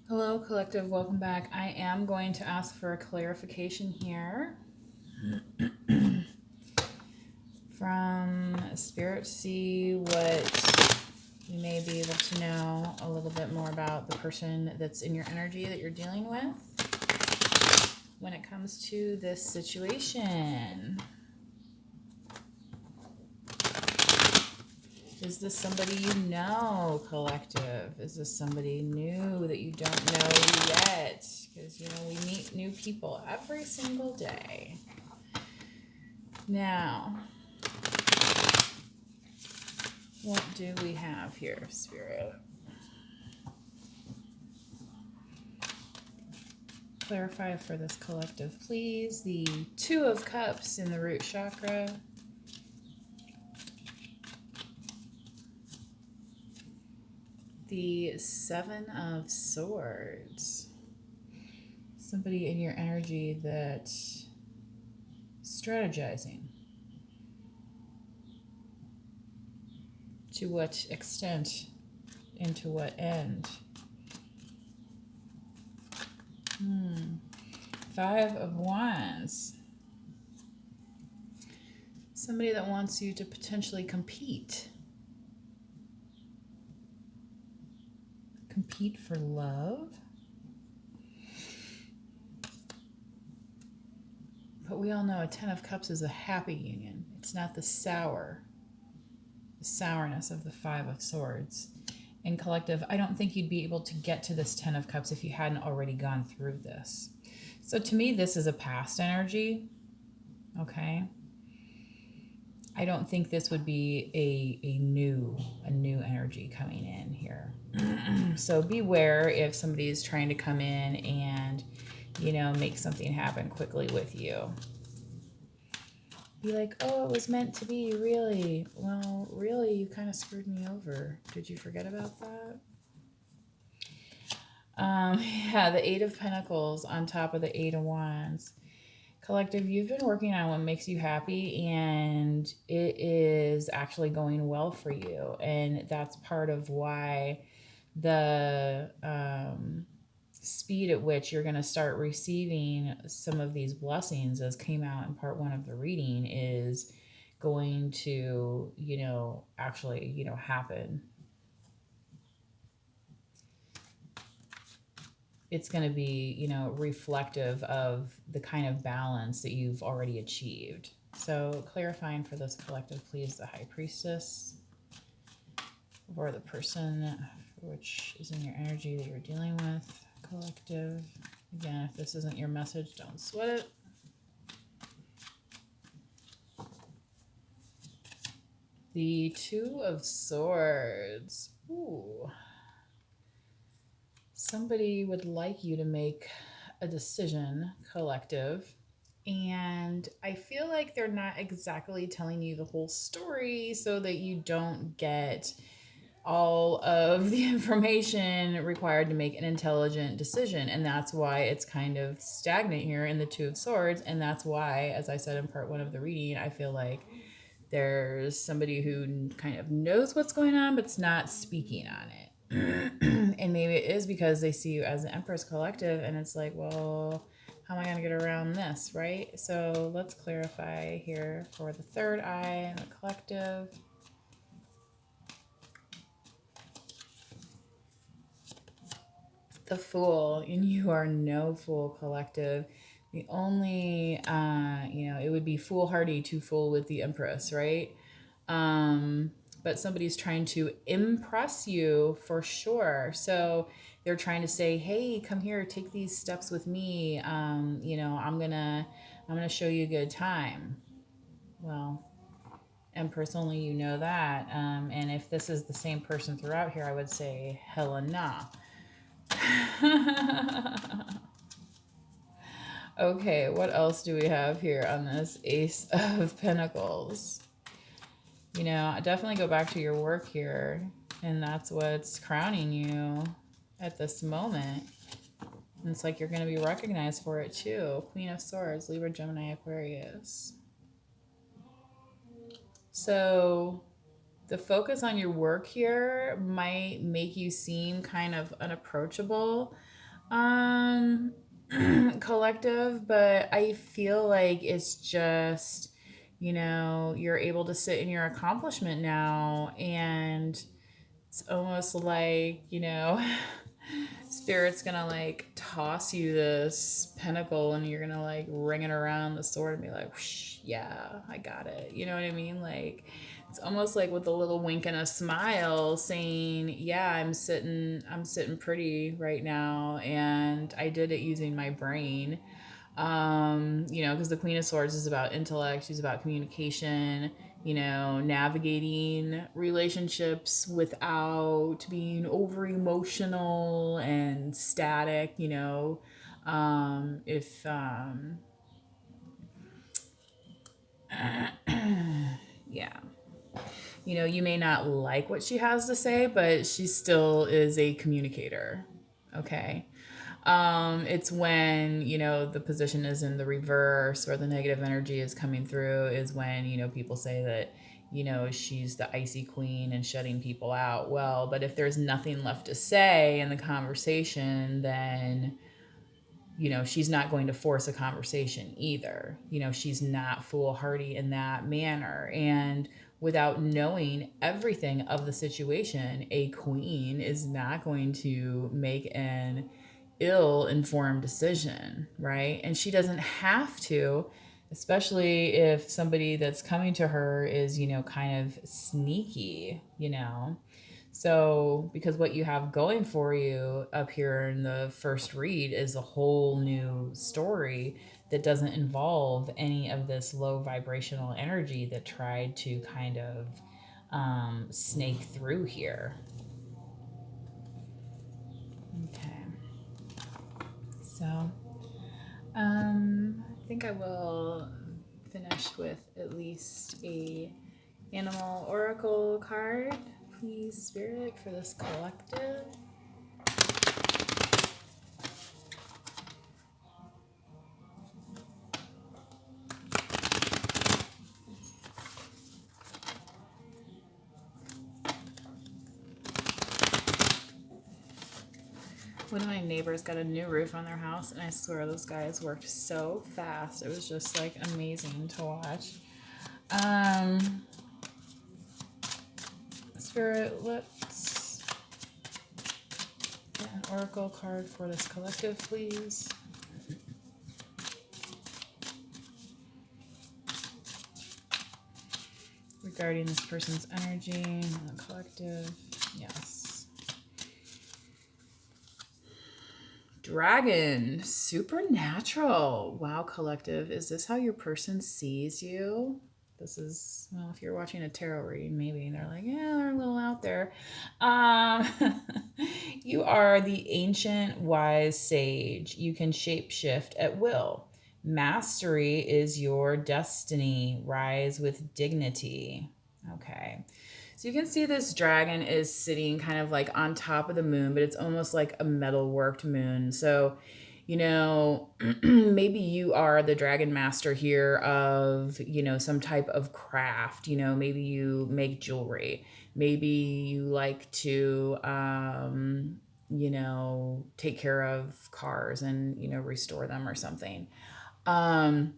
Hello, collective. Welcome back. I am going to ask for a clarification here from Spirit. See what you may be able to know a little bit more about the person that's in your energy that you're dealing with when it comes to this situation. Is this somebody you know, collective? Is this somebody new that you don't know yet? Because, we meet new people every single day. Now, what do we have here, Spirit? Clarify for this collective, please. The Two of Cups in the root chakra. The Seven of Swords. Somebody in your energy that's strategizing. To what extent and to what end? Five of Wands. Somebody that wants you to potentially compete. Compete for love. But we all know a Ten of Cups is a happy union. It's not the sourness of the Five of Swords. In collective, I don't think you'd be able to get to this Ten of Cups if you hadn't already gone through this. So to me, this is a past energy. Okay. I don't think this would be a new energy coming in here. So beware if somebody is trying to come in and, make something happen quickly with you. Be like, oh, it was meant to be, really. Well, really, you kind of screwed me over. Did you forget about that? Yeah, the Eight of Pentacles on top of the Eight of Wands. Collective, you've been working on what makes you happy, and it is actually going well for you. And that's part of why the speed at which you're going to start receiving some of these blessings, as came out in part one of the reading, is going to, actually, happen. It's going to be, reflective of the kind of balance that you've already achieved. So clarifying for this collective, please, the High Priestess, or the person which is in your energy that you're dealing with, collective. Again, if this isn't your message, don't sweat it. The Two of Swords. Ooh. Somebody would like you to make a decision, collective. And I feel like they're not exactly telling you the whole story so that you don't get all of the information required to make an intelligent decision. And that's why it's kind of stagnant here in the Two of Swords. And that's why, as I said in part one of the reading, I feel like there's somebody who kind of knows what's going on but's not speaking on it. And maybe it is because they see you as an Empress collective, and it's like, well, how am I going to get around this, right? So let's clarify here for the third eye and the collective. The Fool, and you are no fool, collective. The only, it would be foolhardy to fool with the Empress, right? But somebody's trying to impress you for sure. So they're trying to say, hey, come here, take these steps with me. I'm gonna show you a good time. Well, Empress, only you know that. And if this is the same person throughout here, I would say hella nah. Okay, what else do we have here on this Ace of Pentacles? Definitely go back to your work here, and that's what's crowning you at this moment. And it's like you're going to be recognized for it too. Queen of Swords, Libra, Gemini, Aquarius. So the focus on your work here might make you seem kind of unapproachable, Um, collective, but I feel like it's just, you're able to sit in your accomplishment now, and it's almost like, Spirit's gonna like toss you this pentacle and you're gonna like ring it around the sword and be like, whoosh, yeah, I got it. You know what I mean? Like, it's almost like with a little wink and a smile saying, yeah, I'm sitting pretty right now, and I did it using my brain. Because the Queen of Swords is about intellect, she's about communication, navigating relationships without being over emotional and static, if yeah, you may not like what she has to say, but she still is a communicator. Okay. It's when, the position is in the reverse or the negative energy is coming through, is when, people say that, she's the icy queen and shutting people out. Well, but if there's nothing left to say in the conversation, then she's not going to force a conversation either. She's not foolhardy in that manner. And without knowing everything of the situation, a queen is not going to make an ill informed decision, right? And she doesn't have to, especially if somebody that's coming to her is, kind of sneaky, So, because what you have going for you up here in the first read is a whole new story that doesn't involve any of this low vibrational energy that tried to kind of snake through here. Okay. So, I think I will finish with at least a animal oracle card, please, Spirit, for this collective. One of my neighbors got a new roof on their house, and I swear those guys worked so fast. It was just like amazing to watch. Spirit, let's get an oracle card for this collective, please. Regarding this person's energy and the collective. Yes. Dragon, supernatural. Wow, collective. Is this how your person sees you? This is, well, if you're watching a tarot reading, maybe they're like, yeah, they're a little out there. Um, you are the ancient wise sage. You can shapeshift at will. Mastery is your destiny. Rise with dignity. Okay. So you can see this dragon is sitting kind of like on top of the moon, but it's almost like a metal worked moon. So, maybe you are the dragon master here of, some type of craft. Maybe you make jewelry. Maybe you like to, take care of cars and, restore them or something. Um,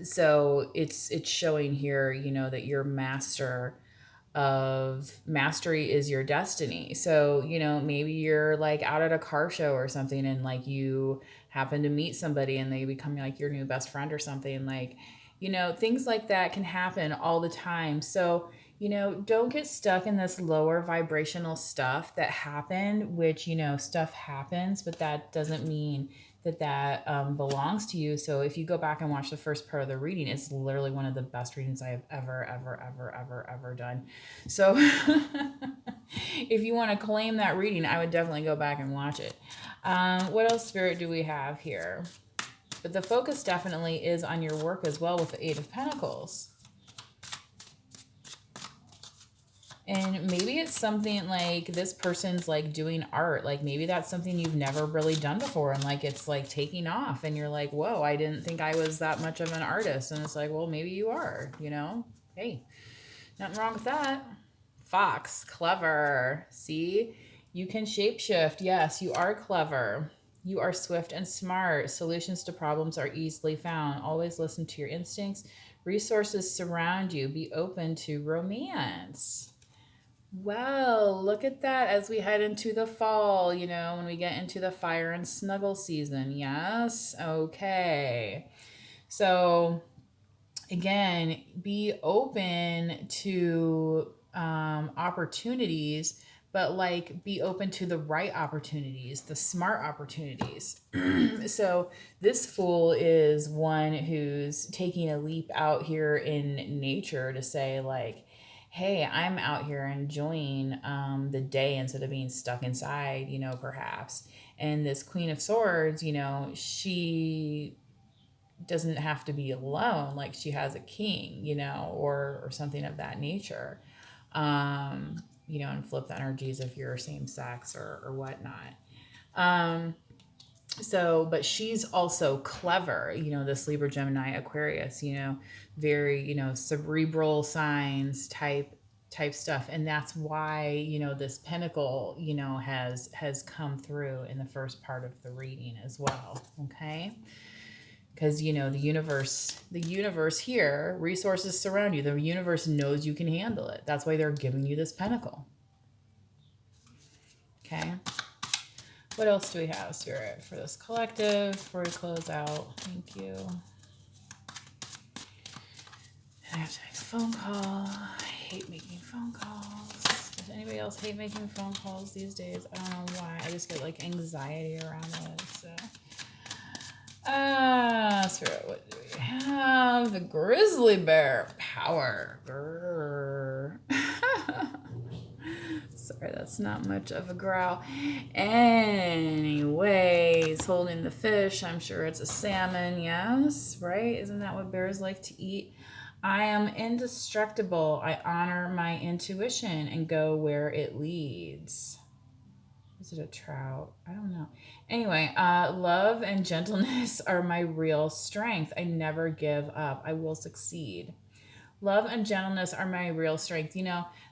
so it's showing here, that your mastery is your destiny. So, maybe you're like out at a car show or something, and like you happen to meet somebody and they become like your new best friend or something. Like, things like that can happen all the time. So, don't get stuck in this lower vibrational stuff that happened, which, stuff happens, but that doesn't mean that belongs to you. So if you go back and watch the first part of the reading, it's literally one of the best readings I have ever done. So if you want to claim that reading, I would definitely go back and watch it. What else, Spirit, do we have here? But the focus definitely is on your work as well with the Eight of Pentacles. And maybe it's something like this person's like doing art. Like maybe that's something you've never really done before. And like it's like taking off. And you're like, whoa, I didn't think I was that much of an artist. And it's like, well, maybe you are, Hey, nothing wrong with that. Fox, clever. See, you can shapeshift. Yes, you are clever. You are swift and smart. Solutions to problems are easily found. Always listen to your instincts. Resources surround you. Be open to romance. Well, look at that as we head into the fall, when we get into the fire and snuggle season. Yes? Okay. So, again, be open to opportunities, but like be open to the right opportunities, the smart opportunities. So this fool is one who's taking a leap out here in nature to say like, hey, I'm out here enjoying the day instead of being stuck inside, perhaps. And this Queen of Swords, she doesn't have to be alone, like she has a king, or something of that nature. And flip the energies if you're same sex or whatnot. um but she's also clever, this Libra, Gemini, Aquarius, very, cerebral signs type stuff. And that's why, this pentacle, has come through in the first part of the reading as well. Okay. Because the universe here, resources surround you, the universe knows you can handle it. That's why they're giving you this pentacle. Okay, what else do we have, Spirit, for this collective before we close out? Thank you. I have to make a phone call. I hate making phone calls. Does anybody else hate making phone calls these days? I don't know why. I just get like anxiety around it. So Spirit, what do we have? The grizzly bear power. Sorry, that's not much of a growl. Anyways, holding the fish. I'm sure it's a salmon. Yes, right? Isn't that what bears like to eat? I am indestructible. I honor my intuition and go where it leads. Is it a trout? I don't know. Anyway, love and gentleness are my real strength. I never give up. I will succeed. Love and gentleness are my real strength.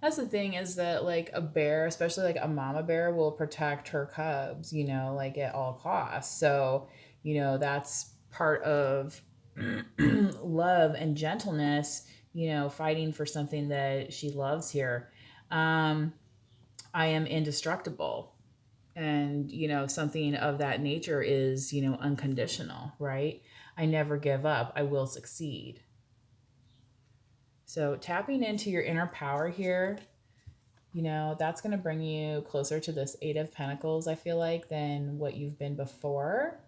That's the thing, is that like a bear, especially like a mama bear, will protect her cubs, like at all costs. So, that's part of love and gentleness, fighting for something that she loves here. I am indestructible. And, something of that nature is, unconditional, right? I never give up. I will succeed. So tapping into your inner power here, that's going to bring you closer to this Eight of Pentacles, I feel like, than what you've been before.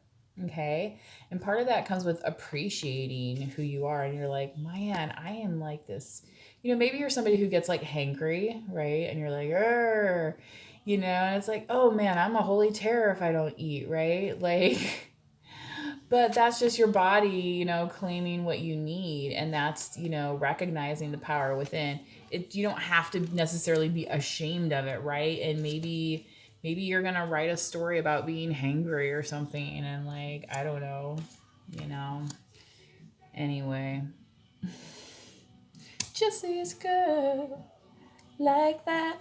Okay. And part of that comes with appreciating who you are. And you're like, man, I am like this. Maybe you're somebody who gets like hangry, right? And you're like, and it's like, oh man, I'm a holy terror if I don't eat, right? Like, but that's just your body, claiming what you need. And that's, recognizing the power within it. You don't have to necessarily be ashamed of it, right? And maybe you're going to write a story about being hangry or something. And like, I don't know, anyway, just is good like that.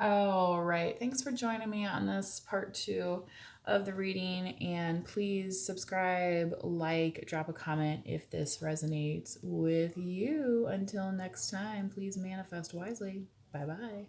All right. Thanks for joining me on this part 2 of the reading. And please subscribe, like, drop a comment if this resonates with you. Until next time, please manifest wisely. Bye-bye.